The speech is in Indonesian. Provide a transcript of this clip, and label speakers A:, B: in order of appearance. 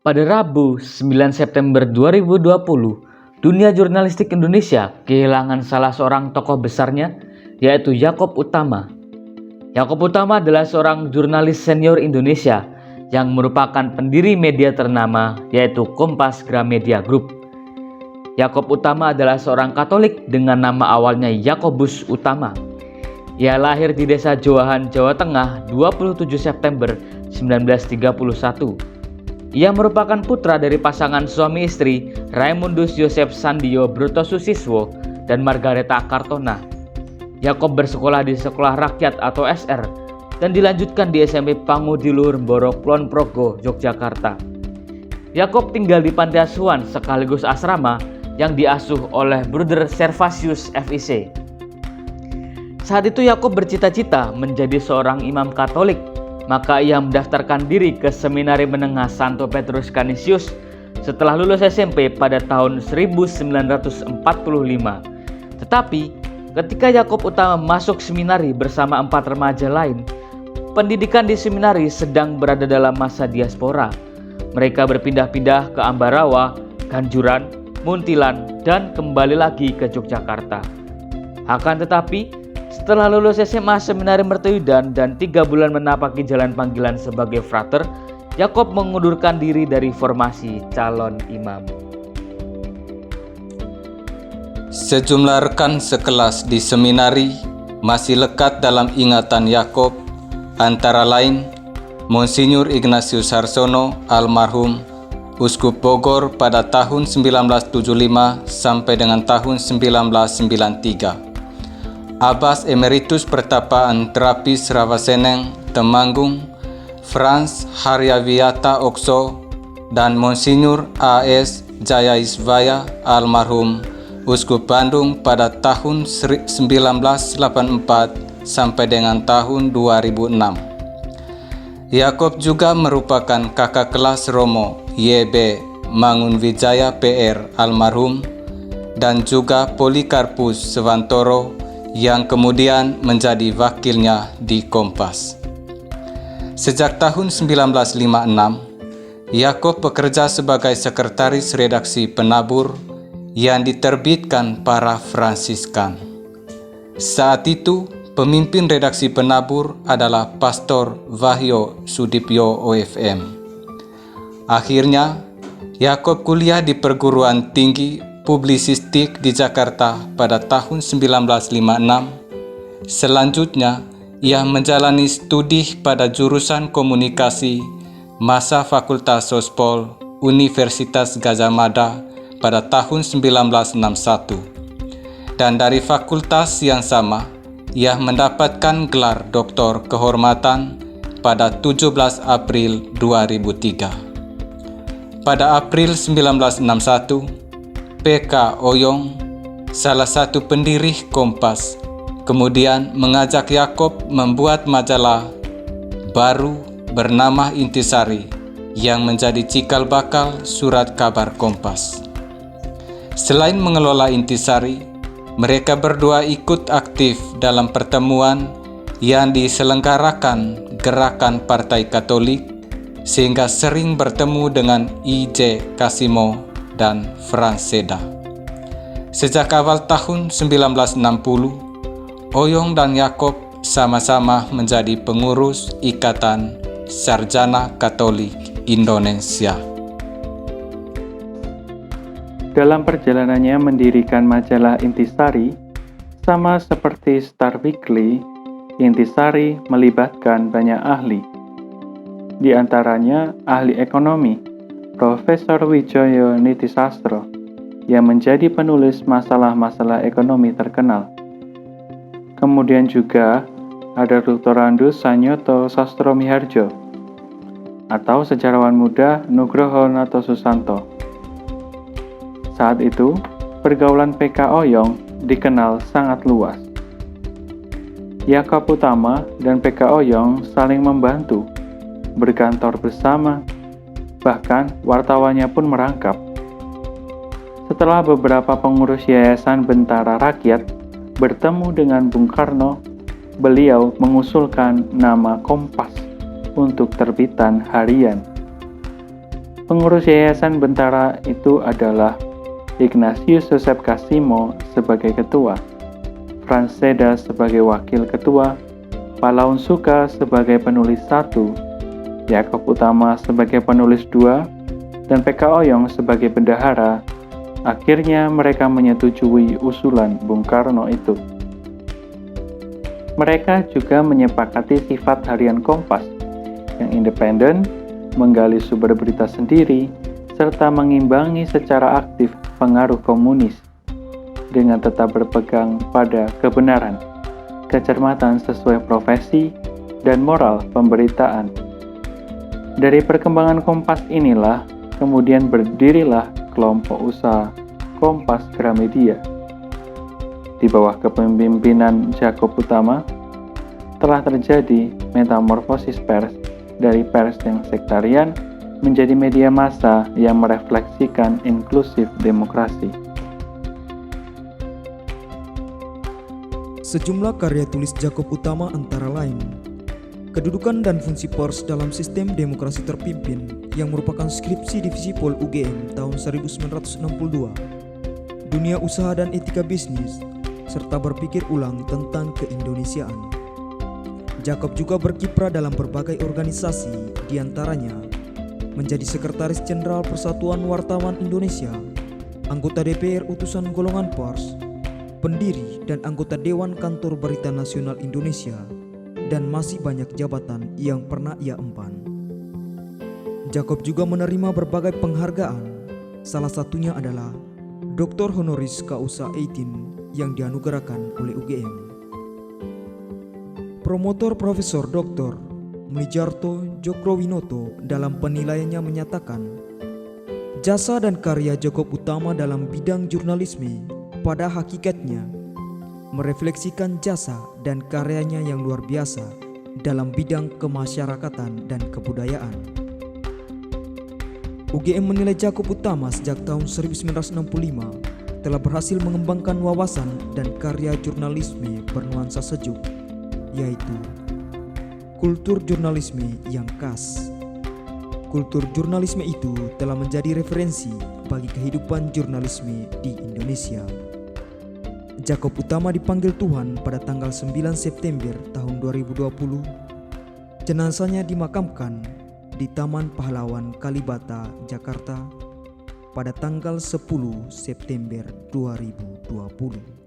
A: Pada Rabu 9 September 2020, dunia jurnalistik Indonesia kehilangan salah seorang tokoh besarnya, yaitu Yakob Utama. Yakob Utama adalah seorang jurnalis senior Indonesia yang merupakan pendiri media ternama, yaitu Kompas Gramedia Group. Yakob Utama adalah seorang Katolik dengan nama awalnya Yakobus Utama. Ia lahir di Desa Jowahan, Jawa Tengah 27 September 1931. Ia merupakan putra dari pasangan suami istri Raimundus Yosef Sandio Brotosusiswo dan Margareta Kartona. Yakob bersekolah di Sekolah Rakyat atau SR dan dilanjutkan di SMP Pangudilur Mboro Kulon Progo, Yogyakarta. Yakob tinggal di panti asuhan sekaligus asrama yang diasuh oleh Bruder Servasius FIC. Saat itu Yakob bercita-cita menjadi seorang imam Katolik, maka ia mendaftarkan diri ke Seminari Menengah Santo Petrus Canisius setelah lulus SMP pada tahun 1945. Tetapi ketika Yakob Utama masuk seminari bersama 4 remaja lain, pendidikan di seminari sedang berada dalam masa diaspora. Mereka berpindah-pindah ke Ambarawa, Ganjuran, Muntilan, dan kembali lagi ke Yogyakarta. Akan tetapi, setelah lulus SMA Seminari Mertoyudan dan 3 bulan menapaki jalan panggilan sebagai frater, Yakob mengundurkan diri dari formasi calon imam.
B: Sejumlah rekan sekelas di seminari masih lekat dalam ingatan Yakob, antara lain Monsinyur Ignatius Harsono almarhum, Uskup Bogor pada tahun 1975 sampai dengan tahun 1993. Abbas Emeritus Pertapaan Terapis Ravaseneng, Temanggung, Frans Haryawiata Okso, dan Monsinyur A.S. Jayaisvaya almarhum, Uskup Bandung pada tahun 1984 sampai dengan tahun 2006. Yakob juga merupakan kakak kelas Romo Y.B. Mangunwijaya PR almarhum dan juga Polikarpus Swantoro yang kemudian menjadi wakilnya di Kompas. Sejak tahun 1956, Yakob bekerja sebagai sekretaris redaksi Penabur yang diterbitkan para Fransiskan. Saat itu, pemimpin redaksi Penabur adalah Pastor Wahyo Sudipyo OFM. Akhirnya, Yakob kuliah di perguruan tinggi Publisistik di Jakarta pada tahun 1956. Selanjutnya, ia menjalani studi pada jurusan komunikasi masa Fakultas Sospol Universitas Gadjah Mada pada tahun 1961. Dan dari fakultas yang sama, ia mendapatkan gelar doktor kehormatan pada 17 April 2003. Pada April 1961, P.K. Oyong, salah satu pendiri Kompas, kemudian mengajak Yakob membuat majalah baru bernama Intisari yang menjadi cikal bakal surat kabar Kompas. Selain mengelola Intisari, mereka berdua ikut aktif dalam pertemuan yang diselenggarakan Gerakan Partai Katolik, sehingga sering bertemu dengan I.J. Kasimo dan Frans Seda. Sejak awal tahun 1960, Oyong dan Yakob sama-sama menjadi pengurus Ikatan Sarjana Katolik Indonesia.
C: Dalam perjalanannya mendirikan majalah Intisari, sama seperti Star Weekly, Intisari melibatkan banyak ahli. Di antaranya ahli ekonomi, Profesor Wijoyo Nitisastro, yang menjadi penulis masalah-masalah ekonomi terkenal. Kemudian juga ada Dr. Randus Sanyoto Sastromiharjo atau sejarawan muda Nugroho Nato Susanto. Saat itu, pergaulan P.K. Oyong dikenal sangat luas. Yakob Utama dan P.K. Oyong saling membantu, berkantor bersama, bahkan wartawannya pun merangkap. Setelah beberapa pengurus Yayasan Bentara Rakyat bertemu dengan Bung Karno, beliau mengusulkan nama Kompas untuk terbitan harian. Pengurus Yayasan Bentara itu adalah Ignatius Joseph Casimo sebagai ketua, Franz Seda sebagai wakil ketua, Palaun Suka sebagai penulis 1, Yakob Utama sebagai penulis 2, dan PK Oyong sebagai bendahara. Akhirnya mereka menyetujui usulan Bung Karno itu. Mereka juga menyepakati sifat harian Kompas yang independen, menggali sumber berita sendiri, serta mengimbangi secara aktif pengaruh komunis dengan tetap berpegang pada kebenaran, kecermatan sesuai profesi, dan moral pemberitaan. Dari perkembangan Kompas inilah kemudian berdirilah kelompok usaha Kompas Gramedia. Di bawah kepemimpinan Jakob Utama, telah terjadi metamorfosis pers dari pers yang sektarian menjadi media massa yang merefleksikan inklusif demokrasi.
D: Sejumlah karya tulis Jakob Utama antara lain Kedudukan dan Fungsi Pers dalam Sistem Demokrasi Terpimpin yang merupakan skripsi Divisi Pol UGM tahun 1962, Dunia Usaha dan Etika Bisnis, serta Berpikir Ulang tentang Keindonesiaan. Jakob juga berkiprah dalam berbagai organisasi, diantaranya menjadi Sekretaris Jenderal Persatuan Wartawan Indonesia, anggota DPR Utusan Golongan Pers, pendiri dan anggota Dewan Kantor Berita Nasional Indonesia, dan masih banyak jabatan yang pernah ia emban. Jakob juga menerima berbagai penghargaan, salah satunya adalah Dr. Honoris Causa 18 yang dianugerahkan oleh UGM. Promotor Profesor Dr. Mulijarto Djokrowinoto dalam penilaiannya menyatakan, jasa dan karya Jakob Utama dalam bidang jurnalisme pada hakikatnya merefleksikan jasa dan karyanya yang luar biasa dalam bidang kemasyarakatan dan kebudayaan. UGM menilai Jakob Utama sejak tahun 1965 telah berhasil mengembangkan wawasan dan karya jurnalisme bernuansa sejuk, yaitu kultur jurnalisme yang khas. Kultur jurnalisme itu telah menjadi referensi bagi kehidupan jurnalisme di Indonesia. Jakob Utama dipanggil Tuhan pada tanggal 9 September tahun 2020. Jenazahnya dimakamkan di Taman Pahlawan Kalibata, Jakarta pada tanggal 10 September 2020.